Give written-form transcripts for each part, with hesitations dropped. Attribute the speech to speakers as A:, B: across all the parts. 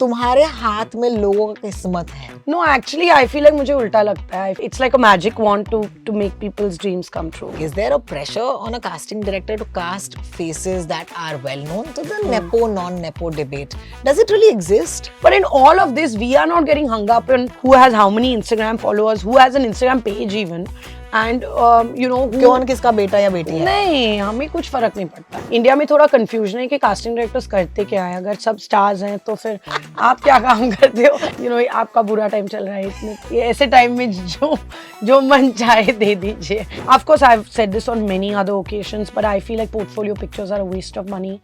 A: तुम्हारे हाथ में लोगों का किस्मत है?
B: No, actually, I feel like मुझे उल्टा लगता है. It's like a magic wand to make people's dreams come true.
A: Is there a pressure on a casting director to cast faces that are well known? So the nepo non-nepo debate, does it really exist?
B: But in all of this, we are not getting hung up on who has how many Instagram followers, who has an Instagram page even. And you know
A: कौन किसका बेटा या बेटी है?
B: नहीं, हमें कुछ फर्क नहीं पड़ता. इंडिया में थोड़ा कंफ्यूजन है कि कास्टिंग डायरेक्टर्स करते क्या है. अगर सब स्टार्स हैं तो फिर आप क्या काम करते हो? You know, आपका बुरा टाइम चल रहा है इतने ऐसे टाइम में जो मन चाहे दे दीजिए. Of course, I've said this on many other occasions, but I feel like portfolio pictures are a waste of money.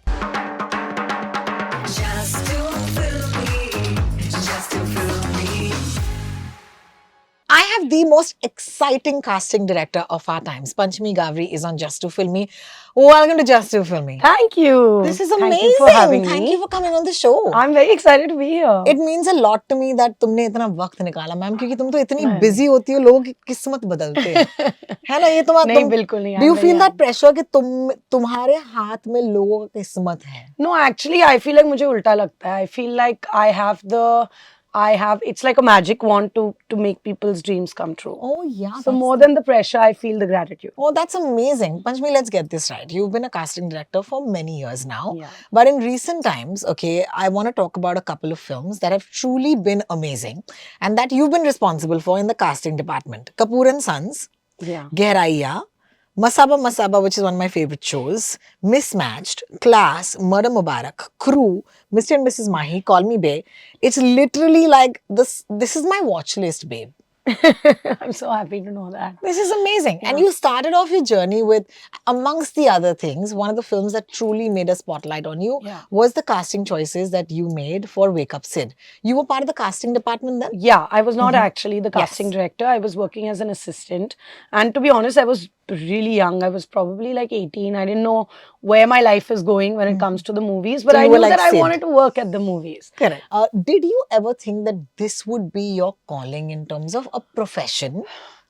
A: I have the most exciting casting director of our times. Panchami Gavri is on Just to Film Me. Welcome to Just to Film Me.
B: Thank you.
A: This is amazing.
B: Thank you for having me.
A: Thank you for coming on the show.
B: I'm very excited to be here.
A: It means a lot to me that तुमने इतना वक्त निकाला ma'am, क्योंकि तुम तो इतनी busy होती हो, लोगों की किस्मत बदलते हैं, है ना? ये
B: नहीं, बिल्कुल नहीं.
A: Do you feel that pressure कि तुम्हारे हाथ में लोगों का किस्मत है?
B: No, actually, I feel like मुझे उल्टा लगता है. I feel like it's like a magic wand to make people's dreams come true.
A: Oh yeah.
B: So more than the pressure, I feel the gratitude.
A: Oh, that's amazing. Panchami, let's get this right. You've been a casting director for many years now.
B: Yeah.
A: But in recent times, okay, I want to talk about a couple of films that have truly been amazing and that you've been responsible for in the casting department. Kapoor and Sons,
B: Yeah.
A: Gehraiya, Masaba Masaba, which is one of my favorite shows, Mismatched, Class, Murder Mubarak, Crew, Mr. and Mrs. Mahi, Call Me Bae. It's literally like this is my watch list, babe.
B: I'm so happy to know that.
A: This is amazing. Yeah. And you started off your journey with, amongst the other things, one of the films that truly made a spotlight on you was the casting choices that you made for Wake Up Sid. You were part of the casting department then?
B: Yeah, I was not actually the casting director. I was working as an assistant. And to be honest, I was really young. I was probably like 18. I didn't know where my life is going when it comes to the movies. But
A: So
B: I knew
A: like
B: that
A: Sid.
B: I wanted to work at the movies.
A: Correct. Did you ever think that this would be your calling in terms of a profession?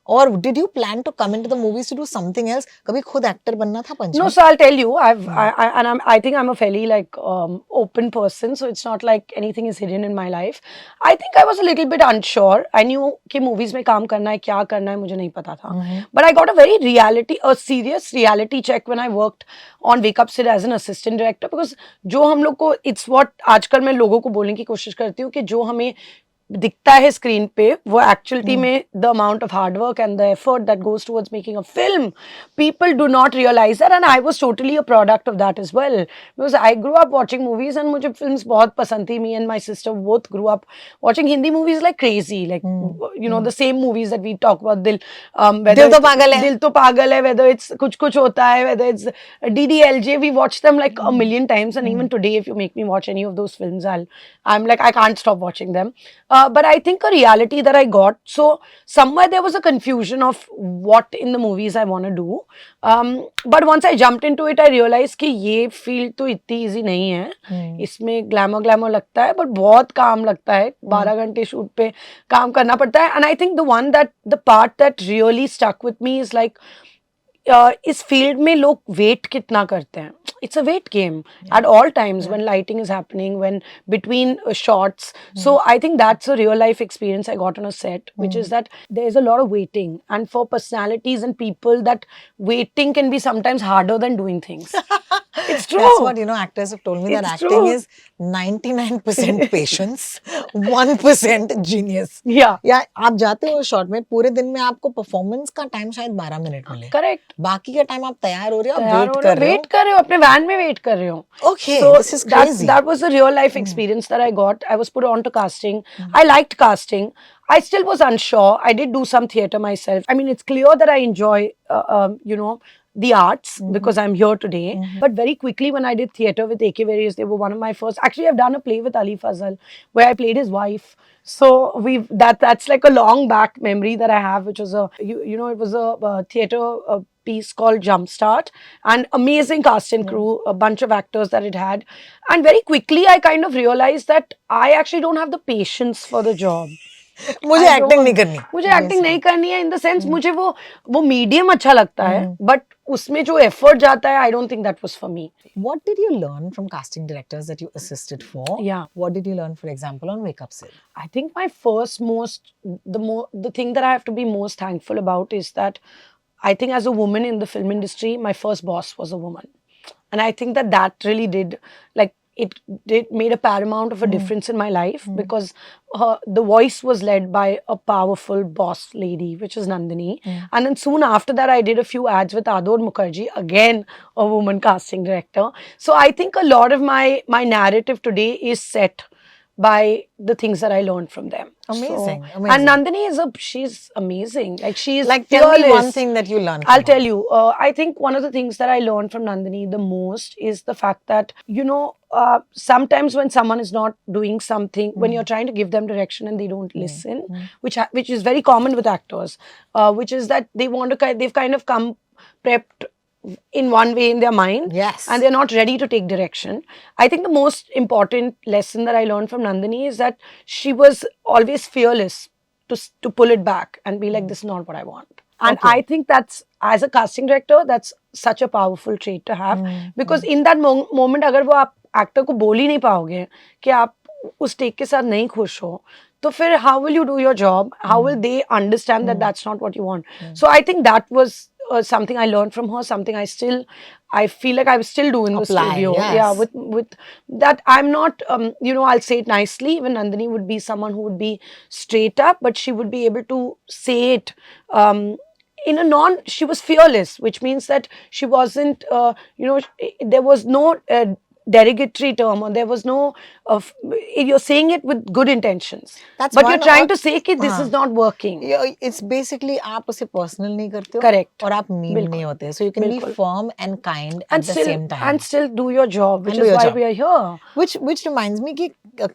A: Or did you plan to come into the movies to do something else? कभी खुद actor बनना था Panchami?
B: No, so I'll tell you. I think I'm a fairly like open person, so it's not like anything is hidden in my life. I think I was a little bit unsure. I knew कि movies में काम करना है, क्या करना है, मुझे नहीं पता था. But I got a serious reality check when I worked on Wake Up Sid as an assistant director, because जो हम लोग को, it's what आजकल मैं लोगों को बोलने की कोशिश करती हूँ कि जो हमें दिखता है स्क्रीन पे वो एक्चुअली में the amount of hard work and the effort that goes towards making a film, people do not realise that. And I was totally a product of that as well, because I grew up watching movies and मुझे films बहुत पसंद थी. Me and my sister both grew up watching Hindi movies like crazy, like you know the same movies that we talk about. Dil To पागल है, whether it's कुछ कुछ होता है, whether it's DDLJ, we watch them like a million times, and even today if you make me watch any of those films, I'm like I can't stop watching them. But I think a reality that I got, so somewhere there was a confusion of what in the movies I want to do. But once I jumped into it, I realized कि ये field तो इतनी easy नहीं है. इसमें glamour लगता है, but बहुत काम लगता है. 12 घंटे shoot पे काम करना पड़ता है. And I think the part that really stuck with me is like, इस field में लोग wait कितना करते हैं. It's a wait game at all times when lighting is happening, when between shots. So I think that's a real life experience I got on a set, which is that there's a lot of waiting. And for personalities and people, that waiting can be sometimes harder than doing things. It's true.
A: That's what, actors have told me, that acting is 99% patience, 1% genius.
B: Yeah.
A: या आप जाते हो shot में, पूरे दिन में आपको performance का टाइम शायद 12 मिनट मिले.
B: Correct.
A: बाकी का टाइम आप तैयार हो रहे हो,
B: वेट कर रहे हो, अपने वैन में वेट कर रहे हो.
A: Okay,
B: so
A: this is crazy.
B: That was a real life experience that I got. I was put on to casting. I liked casting. I still was unsure. I did do some theatre myself. I mean, it's clear that I enjoy, the arts because I'm here today. But very quickly when I did theatre with AK Various, they were one of my first. Actually, I've done a play with Ali Fazal where I played his wife. So that's like a long back memory that I have, which was it was a theatre piece called Jumpstart, and amazing cast and crew, a bunch of actors that it had. And very quickly I kind of realized that I actually don't have the patience for the job.
A: मुझे
B: I
A: acting नहीं
B: don't.
A: करनी
B: मुझे acting नहीं करनी है in the sense
A: हम्म।
B: मुझे वो medium अच्छा लगता है बट उसमें जो एफर्ट जाता है I don't think that was for me.
A: What did you learn from casting directors that you assisted for?
B: Yeah.
A: What did you learn, for example, on Wake Up Sid?
B: I think my first most the thing that I have to be most thankful about is that I think as a woman in the film industry, my first boss was a woman, and I think that that really did like it did made a paramount of a difference in my life because the voice was led by a powerful boss lady, which is Nandini, and then soon after that I did a few ads with Ador Mukherjee, again a woman casting director. So I think a lot of my narrative today is set by the things that I learned from them.
A: Amazing,
B: So,
A: amazing.
B: and Nandini she's amazing. Like she is
A: Like, tell me
B: fearless.
A: one thing that you learned.
B: I'll
A: from
B: tell
A: her.
B: you. I think one of the things that I learned from Nandini the most is the fact that, sometimes when someone is not doing something, when you're trying to give them direction and they don't listen, which is very common with actors, which is that they've kind of come prepped in one way in their mind,
A: Yes.
B: and they're not ready to take direction. I think the most important lesson that I learned from Nandini is that she was always fearless to pull it back and be like, this is not what I want. And
A: Okay.
B: I think that's, as a casting director, that's such a powerful trait to have, because in that moment अगर वो आप actor को बोल ही नहीं पाओगे कि आप उस टेक के साथ नहीं खुश हो, तो फिर how will you do your job? How will they understand that that's not what you want? So I think that was something I learned from her, something I feel like I still do in the
A: Apply,
B: studio.
A: yes.
B: Yeah, with that I'm not, I'll say it nicely. Even Nandini would be someone who would be straight up, but she would be able to say it in a she was fearless, which means that she wasn't, there was no derogatory term, or there was no, you're saying it with good intentions.
A: That's
B: but you're
A: one
B: trying
A: और-
B: to say that this is not working.
A: It's basically आप उसे personal नहीं करते हो
B: Correct.
A: और आप mean
B: बिल्कुल.
A: नहीं होते. So you can be
B: बिल्कुल.
A: firm and kind
B: And
A: at the
B: still,
A: same time.
B: and still do your job, which
A: And do
B: is
A: your
B: why
A: job.
B: we are here.
A: Which reminds me कि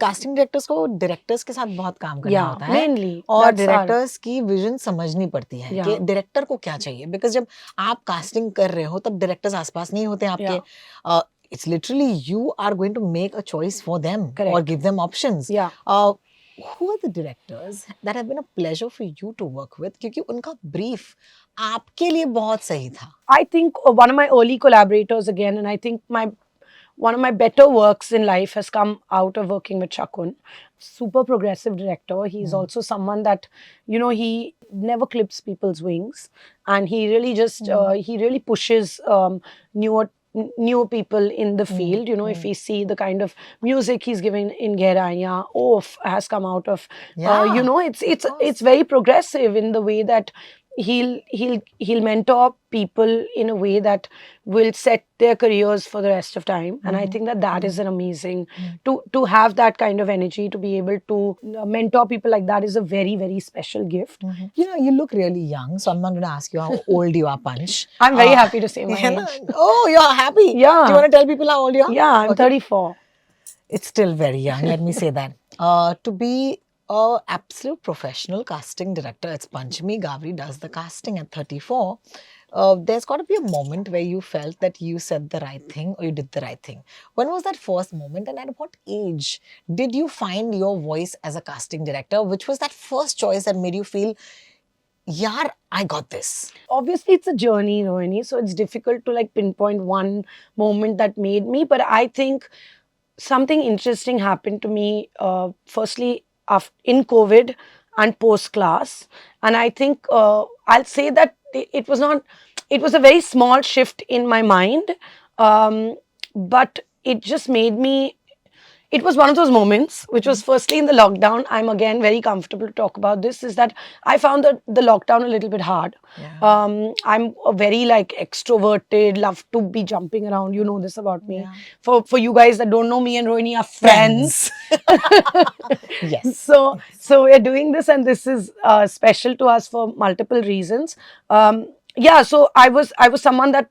A: casting directors को directors के साथ बहुत काम करना
B: Yeah,
A: होता है.
B: mainly.
A: और
B: That's our-
A: directors की vision समझनी पड़ती है
B: Yeah.
A: कि director को क्या चाहिए. Because जब आप casting कर रहे हो तब directors आसपास नहीं होते आपके.
B: Yeah.
A: It's literally you are going to make a choice for them
B: Correct.
A: or give them options.
B: Yeah.
A: Who are the directors that have been a pleasure for you to work with? क्योंकि उनका brief आपके लिए बहुत सही था.
B: I think one of my early collaborators again, and I think one of my better works in life has come out of working with Shakun. Super progressive director. He's also someone that, he never clips people's wings, and he really just he really pushes newer people in the field. If we see the kind of music he's given in Gehraiyaan, has come out of,
A: Yeah,
B: it's very progressive in the way that he'll mentor people in a way that will set their careers for the rest of time. And I think that is an amazing to have that kind of energy, to be able to mentor people like that is a very, very special gift.
A: You look really young, so I'm not going to ask you how old you are, Punch.
B: I'm very happy to say my
A: है ना?
B: age.
A: Oh, you're happy.
B: Yeah.
A: Do you want to tell people how old you are?
B: Yeah, I'm
A: Okay.
B: 34.
A: It's still very young, let me say that. To be a absolute professional casting director, it's Panchami Gavri does the casting at 34. There's got to be a moment where you felt that you said the right thing or you did the right thing. When was that first moment, and at what age did you find your voice as a casting director? Which was that first choice that made you feel, yaar, I got this?
B: Obviously, it's a journey, Rohini, so it's difficult to like pinpoint one moment that made me, but I think something interesting happened to me, firstly in COVID and post class. And I think I'll say that it was a very small shift in my mind, but it just made me, it was one of those moments, which was firstly in the lockdown. I'm again very comfortable to talk about this, is that I found the lockdown a little bit hard.
A: Yeah.
B: I'm a very like extroverted, love to be jumping around. You know this about me.
A: Yeah.
B: For you guys that don't know, me and Rohini are friends.
A: Yes.
B: So we're doing this, and this is special to us for multiple reasons. So I was someone that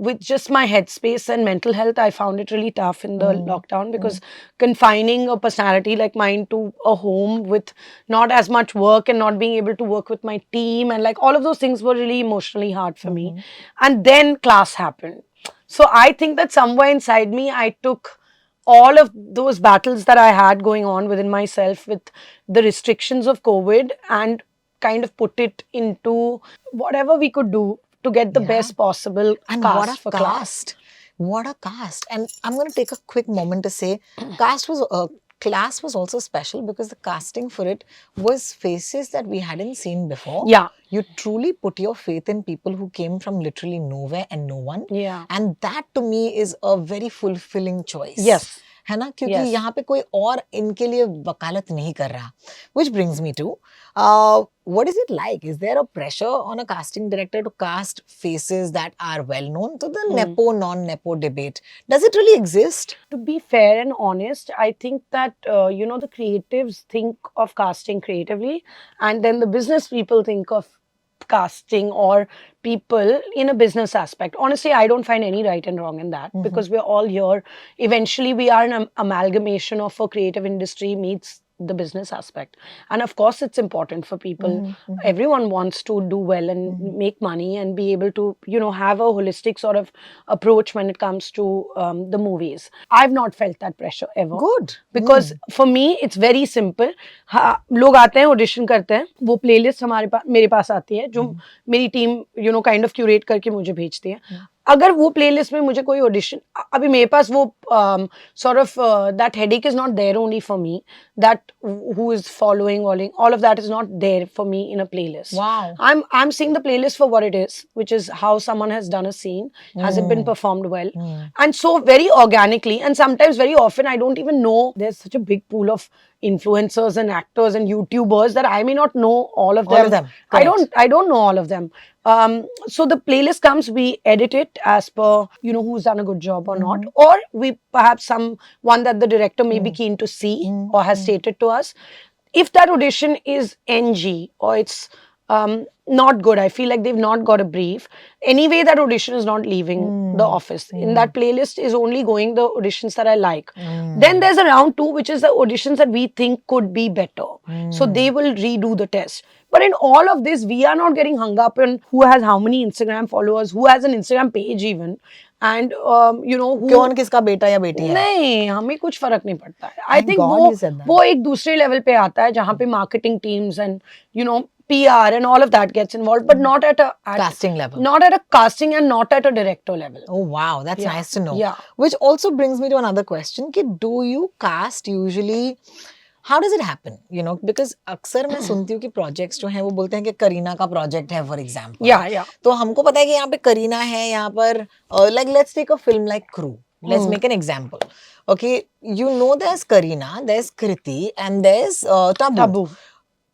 B: with just my headspace and mental health, I found it really tough in the lockdown, because confining a personality like mine to a home with not as much work and not being able to work with my team, and like all of those things were really emotionally hard for me. And then class happened. So I think that somewhere inside me, I took all of those battles that I had going on within myself with the restrictions of COVID, and kind of put it into whatever we could do to get the
A: Yeah.
B: best possible
A: And what a
B: cast for Class.
A: cast! What a cast! And I'm going to take a quick moment to say, Class was also special because the casting for it was faces that we hadn't seen before.
B: Yeah.
A: You truly put your faith in people who came from literally nowhere and no one.
B: Yeah.
A: And that to me is a very fulfilling choice.
B: Yes.
A: है ना, क्योंकि
B: Yes.
A: यहाँ पे कोई और इनके लिए वकालत नहीं कर रहा. Which brings me to, what is it like? Is there a pressure on a casting director to cast faces that are well known? To the nepo non-nepo debate, does it really exist?
B: To be fair and honest, I think that the creatives think of casting creatively, and then the business people think of casting or people in a business aspect. Honestly, I don't find any right and wrong in that, because we're all here. Eventually, we are an amalgamation of a creative industry meets the business aspect, and of course it's important for people. Everyone wants to do well and make money and be able to have a holistic sort of approach when it comes to the movies. I've not felt that pressure ever.
A: Good.
B: Because for me it's very simple. हाँ, लोग आते हैं, audition करते हैं, वो playlist हमारे पास मेरे पास आती है, जो मेरी टीम काइंड ऑफ क्यूरेट करके मुझे भेजती है. अगर वो प्लेलिस्ट में मुझे कोई ऑडिशन, अभी मेरे पास वो sort of that headache is not there only for me, that who is following all of that is not there for me in a playlist.
A: Wow.
B: I'm seeing the playlist for what it is, which is how someone has done a scene, has it been performed well, and so very organically, and sometimes very often I don't even know. There's such a big pool of influencers and actors and YouTubers that I may not know all of them.
A: All of them.
B: I don't know all of them. So the playlist comes, we edit it as per who's done a good job or not, or we perhaps someone that the director may be keen to see or has stated to us. If that audition is NG or it's not good, I feel like they've not got a brief. Anyway, that audition is not leaving the office. In that playlist is only going the auditions that I like. Then there's a round 2, which is the auditions that we think could be better. So they will redo the test. But in all of this, we are not getting hung up on who has how many Instagram followers, who has an Instagram page even. And who
A: कौन किसका बेटा या बेटी है?
B: नहीं, हमें कुछ फर्क नहीं पड़ता है. I think
A: God you said that.
B: वो एक दूसरे लेवल पे आता है जहाँ पे marketing teams and PR and all of that gets involved, but not at a
A: Casting level.
B: not at a casting and not at a director level.
A: Oh wow, that's
B: Yeah.
A: nice to know.
B: Yeah.
A: Which also brings me to another question कि do you cast usually? How does it happen? Because अक्सर मैं सुनती हूँ कि projects जो हैं वो बोलते हैं कि करीना का project है, for example.
B: Yeah.
A: तो हमको पता है कि यहाँ पे करीना है, यहाँ पर like let's take a film like Crew. Let's make an example. Okay, there's Kareena, there's Kriti, and there's Tabu.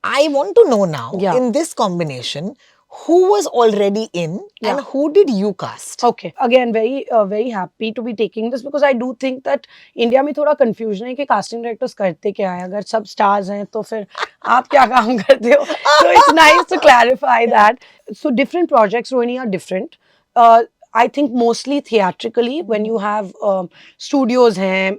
A: I want to know now, in this combination, who was already in and who did you cast?
B: Okay. Again, very happy to be taking this, because I do think that India में थोड़ा confusion है कि casting directors करते क्या है. अगर सब stars हैं तो फिर आप क्या काम करते हो? So it's nice to clarify that. So different projects, Rohini, are different. I think mostly theatrically, when you have studios हैं,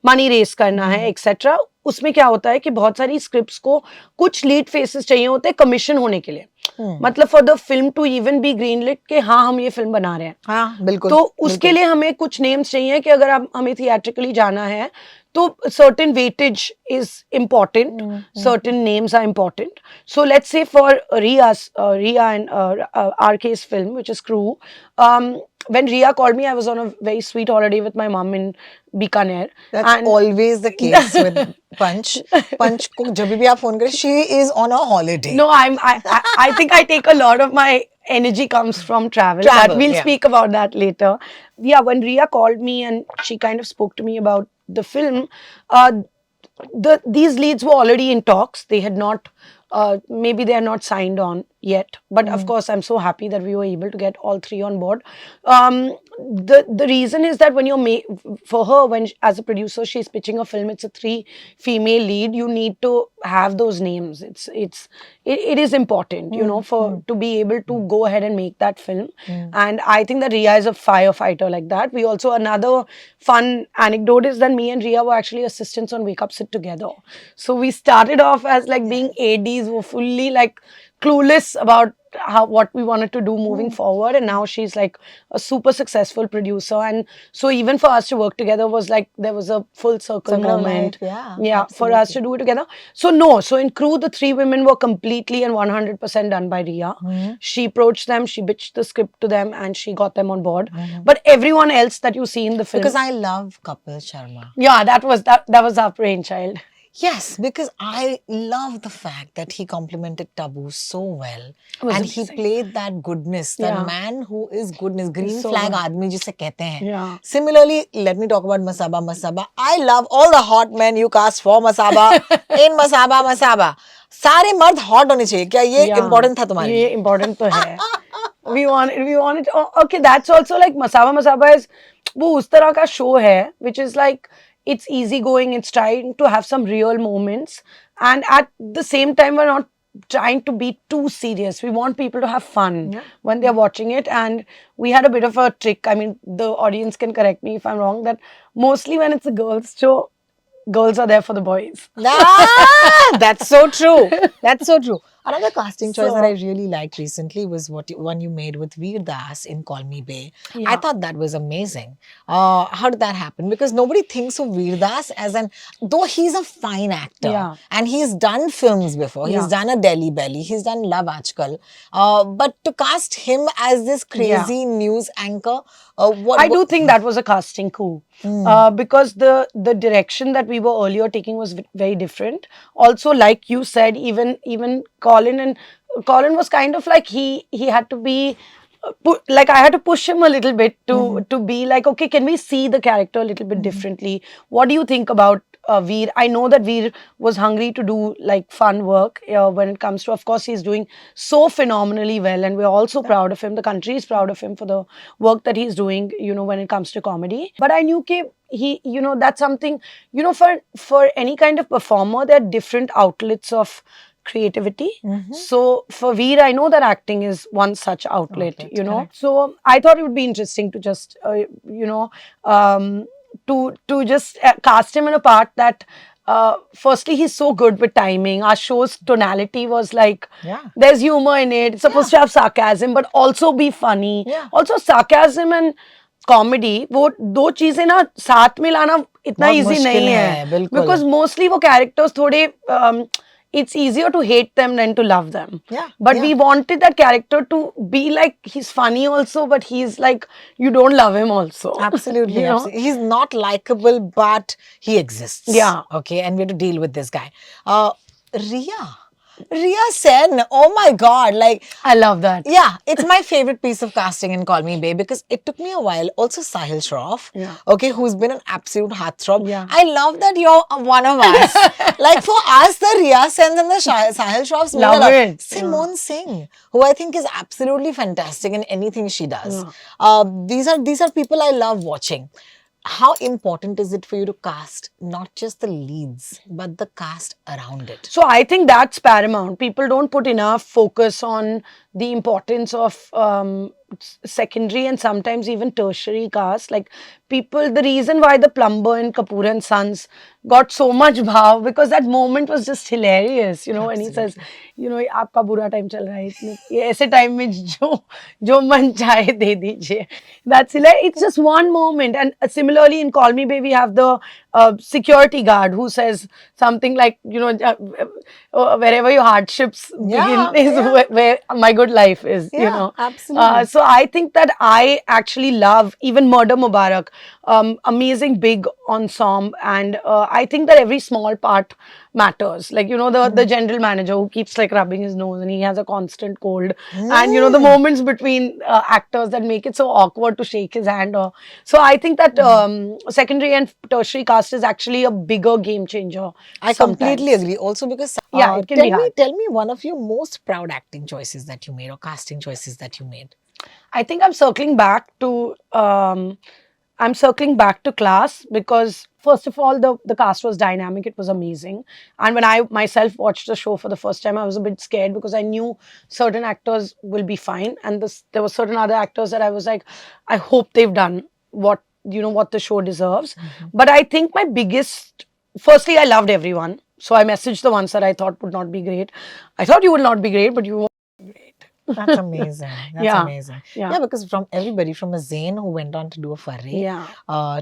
B: money raise करना है, etc. उसमें क्या होता है कि बहुत सारी स्क्रिप्ट्स को कुछ लीड फेसेस चाहिए होते हैं कमीशन होने के लिए. मतलब for the film to even be green lit कि हाँ हम ये फिल्म बना रहे हैं.
A: हाँ, बिल्कुल.
B: तो उसके लिए हमें कुछ नेम्स चाहिए कि अगर हमें थिएट्रिकली जाना है तो certain weightage is important, certain names are important. So let's say for Riya and RK's film, which is Crew, when Riya called me, I was on a very sweet holiday with my mom in Bikaner.
A: That's always the case with Punch. Punch को जब भी आप phone करें, she is on a holiday.
B: No, I think I take a lot of my energy comes from travel. But we'll speak about that later. Yeah, when Riya called me and she kind of spoke to me about the film, these leads were already in talks. They had not, maybe they are not signed on yet. But of course, I'm so happy that we were able to get all three on board. The reason is that when for her, when as a producer she's pitching a film, it's a 3 female lead. You need to have those names. It is important, to be able to go ahead and make that film. And I think that Riya is a firefighter like that. We also, another fun anecdote is that me and Riya were actually assistants on Wake Up Sit together. So we started off as like being ADs 20s were fully like clueless about what we wanted to do moving forward, and now she's like a super successful producer. And so even for us to work together was like there was a full circle
A: Circle of
B: moment.
A: life, yeah,
B: Yeah, for us to do it together. So no, so in Crew, the three women were completely and 100% done by Ria. She approached them, she bitched the script to them, and she got them on board. But everyone else that you see in the film,
A: Because I love Kapil Sharma.
B: yeah, that was our brainchild.
A: Yes, because I love the fact that he complimented Tabu so well.
B: was
A: And he
B: amazing.
A: played that goodness, the
B: Yeah.
A: man who is goodness, green
B: so
A: flag
B: good.
A: आदमी जिसे कहते हैं.
B: Yeah.
A: Similarly, let me talk about Masaba Masaba. I love all the hot men you cast for Masaba in Masaba Masaba. सारे मर्द hot होने चाहिए. क्या ये
B: Yeah.
A: important था तुम्हारे
B: ये
A: लिए?
B: important तो है. we want it. Oh, okay, that's also like Masaba Masaba is वो उस तरह का show है, which is like it's easygoing. It's trying to have some real moments, and at the same time, we're not trying to be too serious. We want people to have fun when they're watching it. And we had a bit of a trick. I mean, the audience can correct me if I'm wrong, that mostly when it's a girls' show, girls are there for the boys.
A: Ah, that's so true. That's so true. Another casting choice that I
B: So-
A: really liked recently was one you made with Veer Das in Call Me Bay. I
B: Yeah.
A: thought that was amazing. How did that happen? Because nobody thinks of Veer Das as though he's a fine actor.
B: Yeah.
A: And he's done films before.
B: Yeah.
A: He's done a Delhi Belly. He's done Love Aajkal. But to cast him as this crazy news anchor,
B: I do think that was a casting coup. Because the direction that we were earlier taking was very different. Also, like you said, even Colin was kind of like he had to be like I had to push him a little bit to be like, okay, can we see the character a little bit differently? What do you think about Veer? I know that Veer was hungry to do like fun work when it comes to, of course, he's doing so phenomenally well, and we're also proud of him. The country is proud of him for the work that he's doing, when it comes to comedy. But I knew he, that's something, for any kind of performer, there are different outlets of creativity. So for Veer, I know that acting is one such outlet,
A: correct.
B: So I thought it would be interesting to just, to just cast him in a part that, firstly, he's so good with timing. Our show's tonality was like, there's humor in it. It's supposed to have sarcasm, but also be funny.
A: Yeah.
B: Also, sarcasm and comedy, वो दो चीजें ना साथ में लाना इतना
A: बहुत
B: easy
A: मुश्किल
B: नहीं
A: है,
B: है,
A: बिल्कुल।
B: बिकॉज मोस्टली वो कैरेक्टर्स थोड़े it's easier to hate them than to love them.
A: Yeah,
B: But
A: yeah.
B: we wanted that character to be like, he's funny also, but he's like, you don't love him also.
A: Absolutely,
B: You know?
A: absolutely. He's not likable, but he exists.
B: Yeah.
A: Okay, and we have to deal with this guy. Ria Sen, oh my God, like,
B: I love that.
A: yeah, it's my favorite piece of casting in Call Me Babe because it took me a while. Also, Sahil Shroff,
B: Yeah.
A: okay, who's been an absolute heartthrob.
B: Yeah.
A: I love that you're one of us. Like for us, the Ria Sens and the Sahil Shroffs mean a
B: Love
A: lot.
B: it.
A: Simone Singh, who I think is absolutely fantastic in anything she does. These are people I love watching. How important is it for you to cast not just the leads, but the cast around it?
B: So I think that's paramount. People don't put enough focus on the importance of secondary and sometimes even tertiary cast. Like people, the reason why the plumber in Kapoor and Sons got so much bhav, because that moment was just hilarious, when he says, आपका बुरा time चल रहा है, ये ऐसे time में जो मन चाहे दे दीजिए. That's hilarious. It's just one moment. And similarly in Call Me Babe, we have the security guard who says something like, wherever your hardships begin is where my good life is,
A: Absolutely.
B: So I think that I actually love even Murder Mubarak, amazing big ensemble, and I think that every small part matters. Like, the general manager who keeps like rubbing his nose and he has a constant cold, and the moments between actors that make it so awkward to shake his hand. So I think that secondary and tertiary cast is actually a bigger game changer.
A: I completely agree. Also because
B: Yeah, it can be hard.
A: tell me one of your most proud acting choices that you made or casting choices that you made.
B: I think I'm circling back to Class, because first of all the cast was dynamic. It was amazing, and when I myself watched the show for the first time, I was a bit scared because I knew certain actors will be fine, and there were certain other actors that I was like, I hope they've done what the show deserves. But I think my biggest, firstly, I loved everyone. So I messaged the ones that I thought would not be great. I thought you would not be great, but you were great.
A: That's amazing. That's
B: Yeah.
A: amazing.
B: Yeah.
A: Yeah, because from everybody, from a Zayn who went on to do a Farre,
B: Yeah.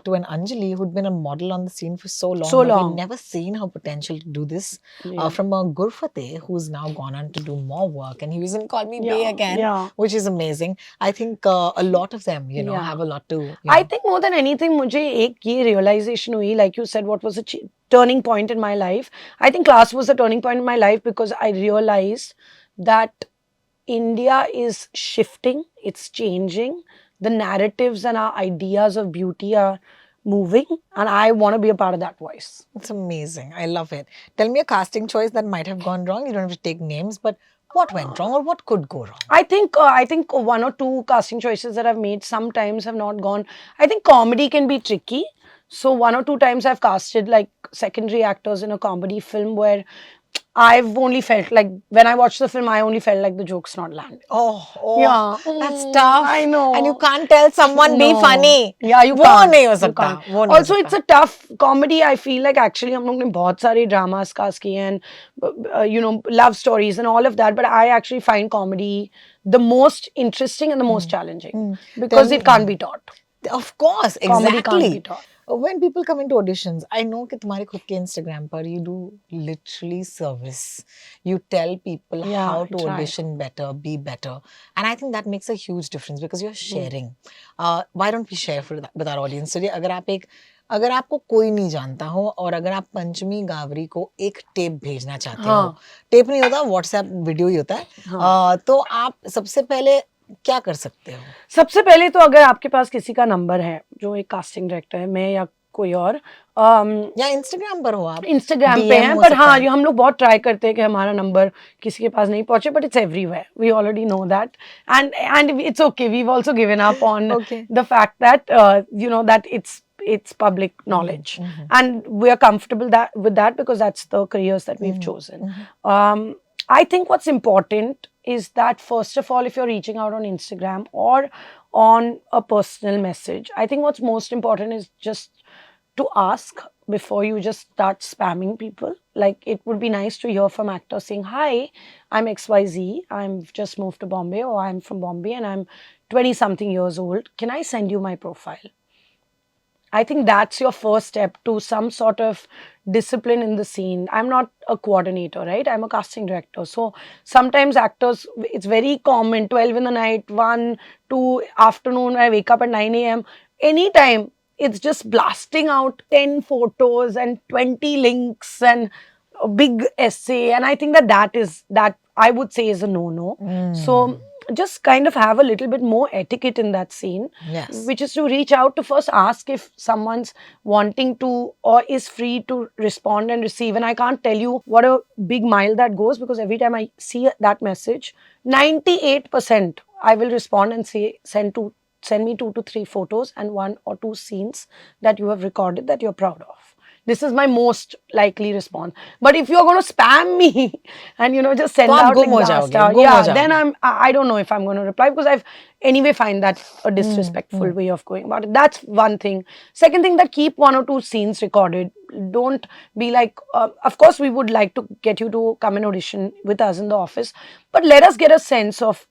A: to an Anjali who'd been a model on the scene for so long,
B: So
A: but
B: long.
A: we'd never seen her potential to do this.
B: Yeah.
A: From a Gurfateh who's now gone on to do more work, and he was in Call Me Bay
B: Yeah,
A: again,
B: yeah.
A: which is amazing. I think a lot of them, you know,
B: Yeah.
A: have a lot to.
B: I think more than anything, मुझे एक ये realization हुई, like you said, what was a turning point in my life. I think class was a turning point in my life because I realized that India is shifting, it's changing. The narratives and our ideas of beauty are moving, and I want to be a part of that voice.
A: It's amazing. I love it. Tell me a casting choice that might have gone wrong. You don't have to take names, but what went wrong or what could go wrong?
B: I think one or two casting choices that I've made sometimes have not gone. I think comedy can be tricky. So one or two times I've casted like secondary actors in a comedy film where I've only felt like when I watched the film, I only felt like the joke's not landing.
A: Oh,
B: Yeah.
A: that's tough.
B: I know.
A: And you can't tell someone be
B: No.
A: funny.
B: Yeah, you
A: वो
B: can't.
A: नहीं हो
B: You
A: सकता.
B: can't.
A: वो नहीं हो
B: Also,
A: सकता.
B: it's a tough comedy. I feel like actually हम लोग ने बहुत सारे dramas cast किए and you know, love stories and all of that. But I actually find comedy the most interesting and the most challenging because it can't be taught.
A: Of course,
B: Comedy can't be
A: exactly.
B: taught.
A: When people come into auditions, I know कि तुम्हारे खुद के Instagram पर you do literally service. You tell people
B: Yeah,
A: how
B: I
A: to
B: try.
A: audition better, be better, and I think that makes a huge difference because you're sharing. Why don't we share with our audience today? अगर आपको कोई नहीं जानता हो और अगर आप पंचमी गावरी को एक टेप भेजना चाहते हो, टेप नहीं होता, व्हाट्सएप वीडियो ही होता है, तो आप सबसे पहले क्या कर सकते हो?
B: सबसे पहले तो अगर आपके पास किसी का नंबर है जो एक कास्टिंग डायरेक्टर है, मैं या कोई और
A: या इंस्टाग्राम पर हो आप,
B: इंस्टाग्राम पे हैं, पर हाँ हम लोग बहुत ट्राई करते हैं कि हमारा नंबर किसी के पास नहीं पहुंचे, but it's everywhere, we already know that and it's okay, we have also given up on the fact that you know that it's public knowledge and we are comfortable with that because that's the careers that we've chosen. I think what's important is that first of all, if you're reaching out on Instagram or on a personal message, I think what's most important is just to ask before you just start spamming people. Like it would be nice to hear from actors saying, hi, I'm XYZ, I'm just moved to Bombay, or I'm from Bombay and I'm 20 something years old, can I send you my profile? I think that's your first step to some sort of discipline in the scene. I'm not a coordinator, right? I'm a casting director. So sometimes actors, it's very common, 12 in the night, 1, 2 afternoon, I wake up at 9 a.m. Anytime, it's just blasting out 10 photos and 20 links and a big essay. And I think that I would say is a no-no. So just kind of have a little bit more etiquette in that scene, which is to reach out to first ask if someone's wanting to or is free to respond and receive. And I can't tell you what a big mile that goes because every time I see that message, 98% I will respond and say, send me 2 to 3 photos and 1 or 2 scenes that you have recorded that you're proud of. This is my most likely response. But if you're going to spam me and, you know, just send out like blast out, then I don't know if I'm going to reply because I've anyway find that a disrespectful way of going about it. That's one thing. Second thing, that keep 1 or 2 scenes recorded. Don't be like, of course, we would like to get you to come and audition with us in the office, but let us get a sense of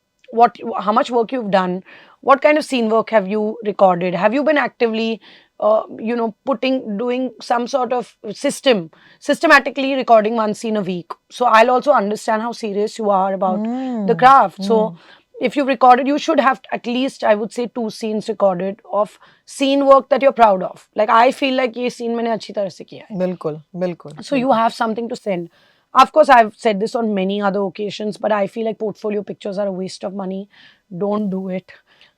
B: how much work you've done, what kind of scene work have you recorded, have you been actively you know, doing some sort of systematically recording 1 scene a week. So I'll also understand how serious you are about the craft. So if you've recorded, you should have at least, I would say, 2 scenes recorded of scene work that you're proud of. Like I feel like ये scene मैंने अच्छी तरह से किया है.
A: बिल्कुल, बिल्कुल.
B: So you have something to send. Of course, I've said this on many other occasions, but I feel like portfolio pictures are a waste of money. Don't do it.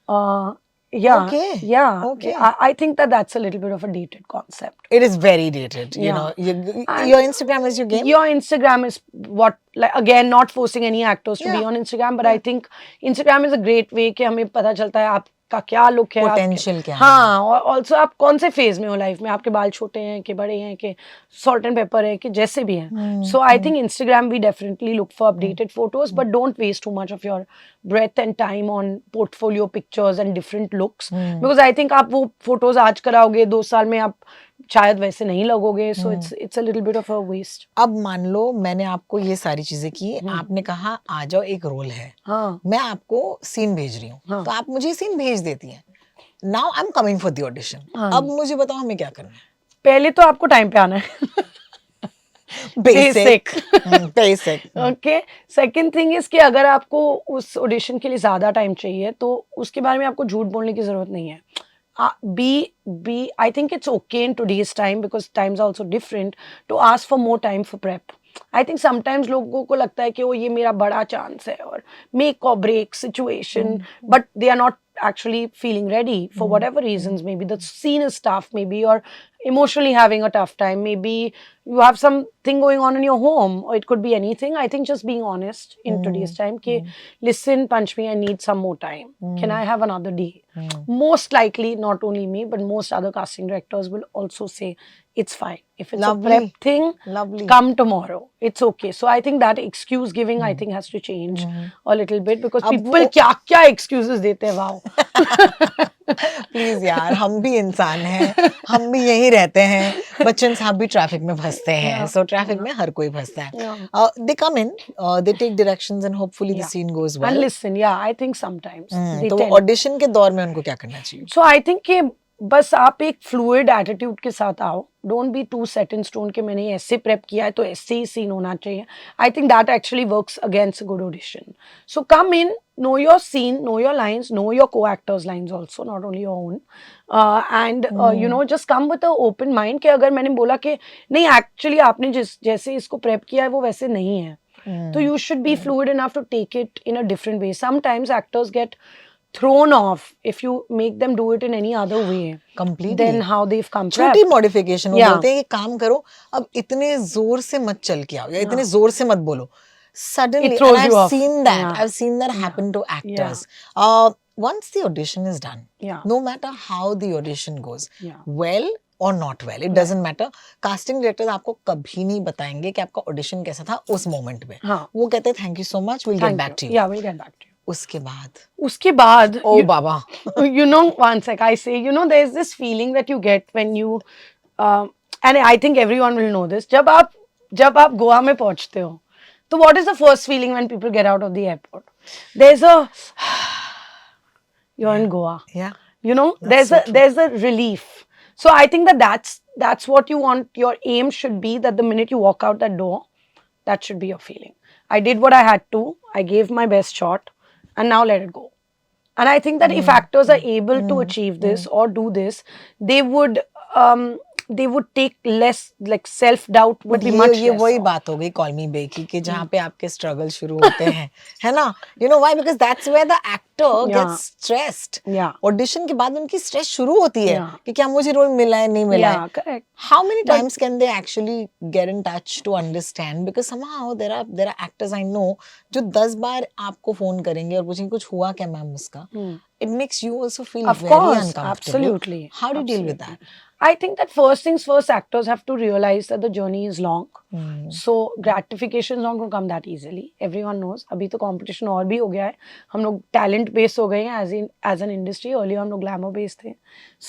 B: Okay. I think that's a little bit of a dated concept.
A: It is very dated. You know, your Instagram is your game.
B: Your Instagram is what, like, again, not forcing any actors to be on Instagram, but I think Instagram is a great way कि हमें पता चलता है आपका क्या look है,
A: potential क्या है.
B: हाँ, और ऑल्सो आप कौन से फेज में हो लाइफ में, आपके बाल छोटे हैं कि बड़े हैं कि सॉल्ट एंड पेपर है कि जैसे भी हैं. So I think Instagram we definitely look for updated photos, but don't waste too much of your breath and time on portfolio pictures and different looks, because I think आप वो photos आज कराओगे 2 साल में आप शायद वैसे नहीं लगोगे, so it's a little bit of a waste.
A: अब मान लो मैंने आपको ये सारी चीजें की, आपने कहा आ जाओ एक रोल है,
B: हाँ
A: मैं आपको सीन भेज रही हूँ,
B: हाँ।
A: तो आप मुझे सीन भेज देती हैं. Now I am coming for the audition.
B: हाँ।
A: अब मुझे बताओ हमें क्या करना है.
B: पहले तो आपको टाइम पे आना है.
A: Basic. Basic.
B: Okay. Second thing is कि अगर आपको उस ऑडिशन के लिए ज्यादा टाइम चाहिए तो उसके बारे में आपको झूठ बोलने की जरूरत नहीं है. be I think it's okay in today's time because times are also different to ask for more time for prep. I think sometimes लोगों को लगता है कि वो ये मेरा बड़ा चांस है और make or break situation, but they are not actually feeling ready for whatever reasons. Maybe the scene is tough, maybe you're emotionally having a tough time, maybe you have something going on in your home, or it could be anything. I think just being honest in today's time कि listen Panchmi, I need some more time, can I have another day? Most likely not only me but most other casting directors will also say it's fine if it's
A: Lovely.
B: a prep thing.
A: Lovely.
B: Come tomorrow, it's okay. So I think that excuse giving I think has to change a little bit because
A: अब
B: people क्या क्या excuses देते हैं. Wow.
A: Please यार, हम भी इंसान हैं, हम भी यहीं रहते हैं. बच्चन साहब भी ट्रैफिक में फंसते हैं, सो ट्रैफिक में हर कोई फंसता है. They come in, they take directions and hopefully the scene goes
B: And
A: वेल.
B: listen, yeah, I think sometimes they
A: तो
B: tend.
A: ऑडिशन के दौर में उनको क्या करना चाहिए?
B: So I think कि बस आप एक फ्लूइड एटीट्यूड के साथ आओ. Don't be too set in stone कि मैंने ऐसे प्रेप किया है तो ऐसे ही सीन होना चाहिए. I think that actually works against good audition. So come in, know your scene, know your lines, know your co-actors lines also, not only your own. And you know, just come with an open mind कि अगर मैंने बोला कि नहीं actually आपने जैसे इसको prep किया है वो वैसे नहीं है, तो you should be fluid enough to take it in a different way. Sometimes actors get thrown off if you make them do it in any other way.
A: Completely.
B: Then how they've come
A: छोटी
B: prepped.
A: Modification. वो
B: Yeah.
A: बोलते हैं कि काम करो, अब इतने जोर से मत चल के आओ या इतने जोर से मत बोलो. Suddenly,
B: It throws
A: and I've
B: you off.
A: seen that.
B: Yeah.
A: I've seen that happen to actors. Once the audition is done,
B: Yeah.
A: no matter how the audition goes,
B: Yeah.
A: well or not well, it doesn't matter. Casting directors आपको कभी नहीं बताएंगे कि आपका audition कैसा था उस moment पे.
B: हाँ.
A: वो कहते हैं thank you so much, we'll get
B: Thank
A: back
B: you.
A: to you.
B: Yeah, we'll get back to you.
A: उसके बाद
B: you,
A: Baba.
B: you know, one sec, I say, you know, there's this feeling that you get when you, and I think everyone will know this, जब आप गोवा में पहुंचते हो, तो what is the first feeling when people get out of the airport? There's a, you're in Goa.
A: Yeah.
B: You know,
A: That's
B: there's a relief. So I think that's what you want. Your aim should be that the minute you walk out that door, that should be your feeling. I did what I had to. I gave my best shot, and now let it go. And I think that if actors are able to achieve this or do this, they would take less, like self-doubt would be much
A: ये
B: less.
A: वही बात हो गई call मी बे की जहाँ पे आपके struggle शुरू होते हैं, है ना? You know why? Because that's where the actor gets stressed.
B: Yeah.
A: Audition के बाद उनकी स्ट्रेस शुरू होती है
B: Yeah.
A: कि क्या मुझे रोल मिला है नहीं मिला है.
B: Yeah, correct.
A: How many times can they actually get in touch to understand? Because somehow there are actors I know जो 10 बार आपको फोन करेंगे और पूछेंगे कुछ हुआ क्या मैम उसका. It makes you also feel
B: Of
A: very
B: course,
A: uncomfortable.
B: absolutely.
A: How do you deal with that?
B: I think that first things first, actors have to realize that the journey is long. So gratification is not going to come that easily. Everyone knows. अभी तो competition और भी हो गया है. हम लोग talent based हो गए हैं as an industry. Earlier हम लोग glamour based थे.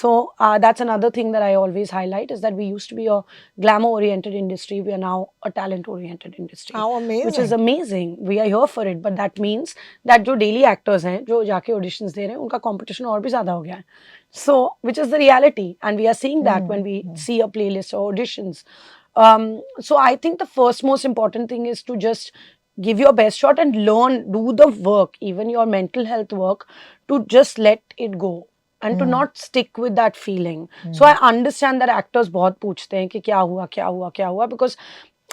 B: So that's another thing that I always highlight is that we used to be a glamour oriented industry. We are now a talent oriented industry.
A: How amazing.
B: Which is amazing. We are here for it. But that means that जो daily actors हैं, जो जाके auditions दे रहे हैं, उनका competition और भी ज़्यादा हो गया है. So, which is the reality, and we are seeing that when we see a playlist or auditions. So I think the first most important thing is to just give your best shot and learn, do the work, even your mental health work, to just let it go and to not stick with that feeling. So I understand that actors बहुत पूछते हैं कि क्या हुआ, because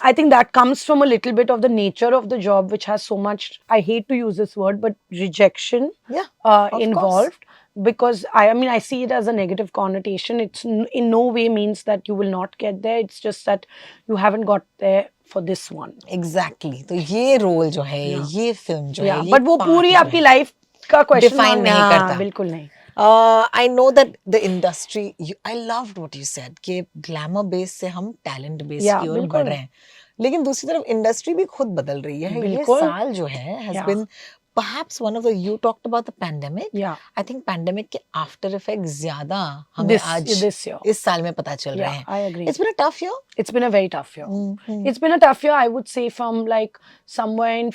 B: I think that comes from a little bit of the nature of the job, which has so much, I hate to use this word, but rejection involved. Course. Because I see it as a negative connotation. It's in no way means that you will not get there. It's just that you haven't got there for this one.
A: Exactly. तो ये role जो है, ये film जो है,
B: but वो पूरी आपकी लाइफ का क्वेश्चन
A: define नहीं करता.
B: बिल्कुल नहीं.
A: I know that the industry, I loved what you said कि glamour base से हम talent base की ओर बढ़ रहे हैं. लेकिन दूसरी तरफ इंडस्ट्री भी खुद बदल रही है. ये साल जो है has been perhaps one of the, you talked about the pandemic.
B: Yeah.
A: I think pandemic के after effects ज़्यादा हमें आज
B: This year.
A: इस साल में पता चल रहे
B: Yeah,
A: हैं.
B: I agree.
A: It's been a tough year.
B: It's been a very tough year.
A: Mhm.
B: It's been a tough year, I would say, from like somewhere in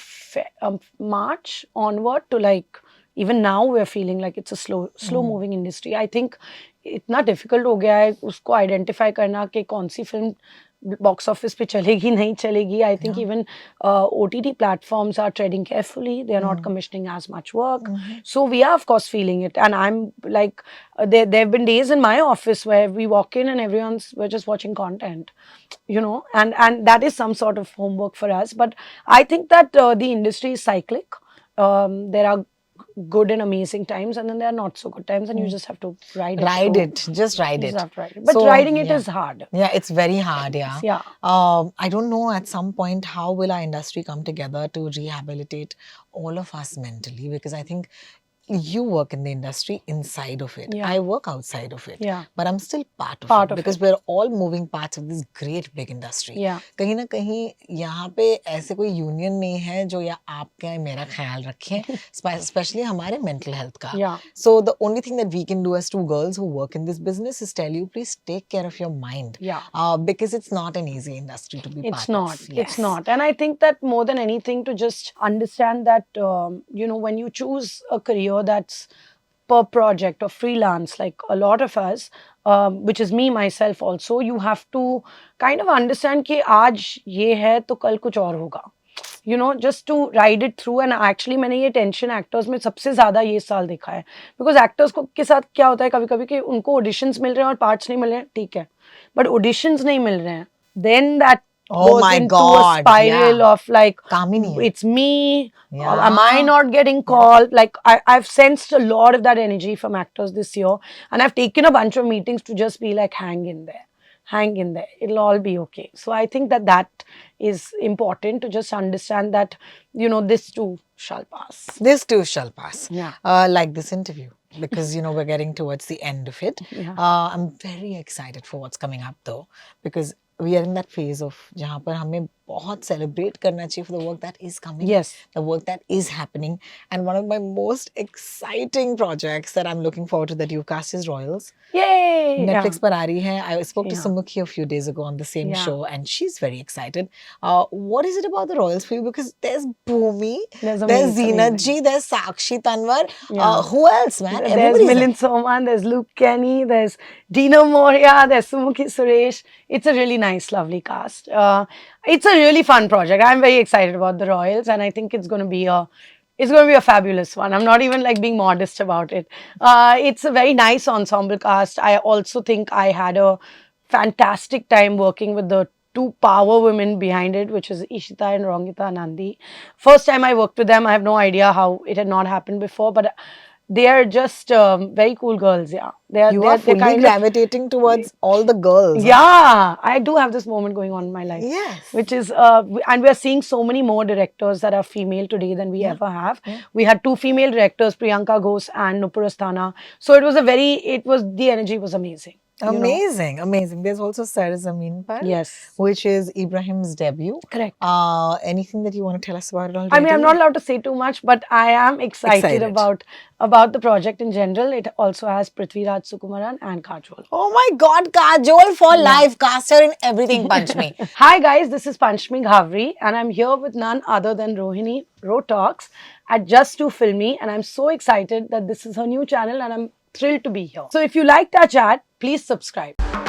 B: March onward to like even now we're feeling like it's a slow moving industry. I think इतना difficult हो गया है उसको identify करना कि कौन सी film box office पे चलेगी नहीं चलेगी. I think even OTT platforms are treading carefully. They are not commissioning as much work. So we are of course feeling it. And I'm like, there have been days in my office where we walk in and we're just watching content, you know, and that is some sort of homework for us. But I think that the industry is cyclic. There are good and amazing times, and then there are not so good times, and you just have to ride it.
A: Just ride
B: You
A: it.
B: just have to ride it. But
A: So,
B: riding it
A: yeah.
B: is hard.
A: Yeah, it's very hard. Yeah.
B: Yeah.
A: I don't know at some point how will our industry come together to rehabilitate all of us mentally, because I think you work in the industry inside of it.
B: Yeah.
A: I work outside of it.
B: Yeah.
A: But I'm still part
B: Part
A: of it
B: of
A: because we're all moving parts of this great big industry.
B: Yeah.
A: कहीं ना कहीं यहाँ पे ऐसे कोई union नहीं है जो या आपका या मेरा ख्याल रखे, especially हमारे mental health का.
B: Yeah.
A: So the only thing that we can do as two girls who work in this business is tell you, please take care of your mind.
B: Yeah.
A: Because it's not an easy industry to be part
B: It's not.
A: of.
B: It's not. And I think that more than anything, to just understand that, you know, when you choose a career that's per project or freelance, like a lot of us, which is me myself also, you have to kind of understand कि आज ये है तो कल कुछ और होगा. You know, just to ride it through. And actually मैंने ये tension actors में सबसे ज़्यादा ये साल देखा है. Because actors को के साथ क्या होता है कभी-कभी कि उनको auditions मिल रहे हैं और parts नहीं मिल रहे हैं, ठीक है. But auditions नहीं मिल रहे हैं. Then that goes
A: my
B: into
A: God,
B: a spiral
A: yeah.
B: of like,
A: काम ही नहीं है.
B: it's me,
A: Yeah.
B: or am I not getting called? Like I've sensed a lot of that energy from actors this year, and I've taken a bunch of meetings to just be like, hang in there, it'll all be okay. So I think that is important to just understand that, you know, this too shall pass.
A: This too shall pass.
B: Yeah.
A: Like this interview, because you know we're getting towards the end of it.
B: Yeah.
A: I'm very excited for what's coming up though, because we are in that phase of जहाँ पर हमें बहुत celebrate करना चाहिए for the work that is coming.
B: Yes.
A: The work that is happening. And one of my most exciting projects that I'm looking forward to that you've cast is Royals.
B: Yay!
A: Netflix
B: Yeah.
A: पर आ रही है. I spoke to
B: Yeah.
A: Samukhi a few days ago on the same
B: Yeah.
A: show, and she's very excited. What is it about the Royals for you? Because there's Bhumi,
B: There's
A: there's
B: amazing.
A: Zeenat ji, there's Sakshi Tanwar.
B: Yeah.
A: Who else, man?
B: There's
A: Everybody's there.
B: Milind Soman, there's Luke Kenny, there's Dina Moria, there's Sumukhi Suresh. It's a really nice, lovely cast. It's a really fun project. I'm very excited about the Royals, and I think it's going to be a fabulous one. I'm not even like being modest about it. It's a very nice ensemble cast. I also think I had a fantastic time working with the two power women behind it, which is Ishita and Rongita Nandi. First time I worked with them, I have no idea how it had not happened before, but they are just very cool girls. Yeah,
A: You are fully
B: kind of,
A: gravitating towards all the girls.
B: yeah, I do have this moment going on in my life.
A: Yes.
B: Which is, and we're seeing so many more directors that are female today than we ever have. We had two female directors, Priyanka Ghosh and Nupur Asthana. So the energy was amazing. you know.
A: Amazing. There's also Sarah Zameen Par.
B: Yes.
A: Which is Ibrahim's debut.
B: Correct.
A: Anything that you want to tell us about it already?
B: I mean, I'm not allowed to say too much, but I am excited. about the project in general. It also has Prithvi Raj Sukumaran and Kajol.
A: Oh my God, Kajol for life. Cast her in everything, Panchmi.
B: Hi guys, this is Panchmi Ghavri, and I'm here with none other than Rohini Rotalks at Just Too Filmy, and I'm so excited that this is her new channel, and I'm thrilled to be here. So if you liked our chat, please subscribe.